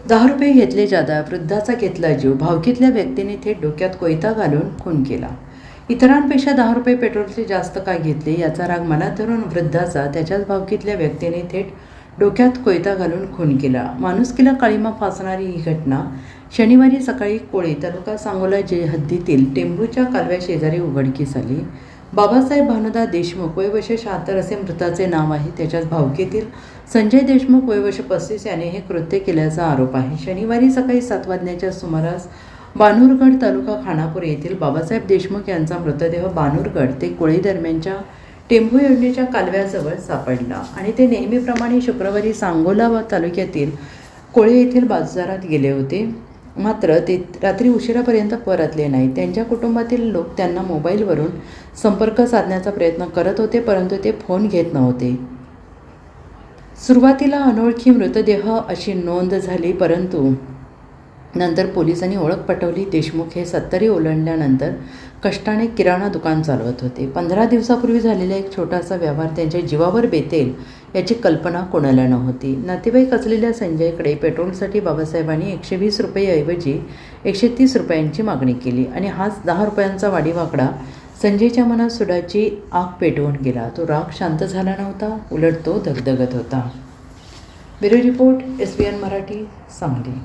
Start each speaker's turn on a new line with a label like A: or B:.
A: 10 रुपये घेतले जादा, वृद्धाचा घेतला जीव. भावकीतल्या व्यक्तीने थेट डोक्यात कोयता घालून खून केला. इतरांपेक्षा 10 रुपये पेट्रोलचे जास्त का घेतले याचा राग मनात धरून वृद्धाचा त्याच्याच भावकीतल्या व्यक्तीने थेट डोक्यात कोयता घालून खून केला. माणुसकीला काळिमा फासणारी ही घटना शनिवारी सकाळी कोळी तालुका सांगोला हद्दीतील टेंभूच्या कालव्याशेजारी उघडकीस आली. बाबासाहेब भानुदास देशमुख वय वर्ष 76 असे मृताचे नाव आहे. त्याच्याच भावकीतील संजय देशमुख वय वर्ष 35 याने हे कृत्य केल्याचा आरोप आहे. शनिवारी सकाळी 7 वाजण्याच्या सुमारास बानुरगड तालुका खानापूर येथील बाबासाहेब देशमुख यांचा मृतदेह बानुरगड ते कोळी दरम्यानच्या टेंभू योजनेच्या कालव्याजवळ सापडला आणि ते नेहमीप्रमाणे शुक्रवारी सांगोला तालुक्यातील कोळे येथील बाजारात गेले होते. मात्र ते रात्री उशिरापर्यंत परतले नाही. त्यांच्या कुटुंबातील लोक त्यांना मोबाईलवरून संपर्क साधण्याचा प्रयत्न करत होते, परंतु ते फोन घेत नव्हते. सुरुवातीला अनोळखी मृतदेह अशी नोंद झाली, परंतु नंतर पोलिसांनी ओळख पटवली. देशमुख हे 70 ओलांडल्यानंतर कष्टाने किराणा दुकान चालवत होते. 15 दिवसापूर्वी झालेला एक छोटासा व्यवहार त्यांच्या जीवावर बेतेल याची कल्पना कोणाला नव्हती. नातेवाईक असलेल्या संजयकडे पेट्रोलसाठी बाबासाहेबांनी 120 रुपयेऐवजी 130 रुपयांची मागणी केली आणि हाच 10 रुपयांचा वाडीवाकडा संजयच्या मनात सुडाची आग पेटवून गेला. तो राग शांत झाला नव्हता, उलट तो धगधगत होता. Bureau report, SBN Marathi, Sangli.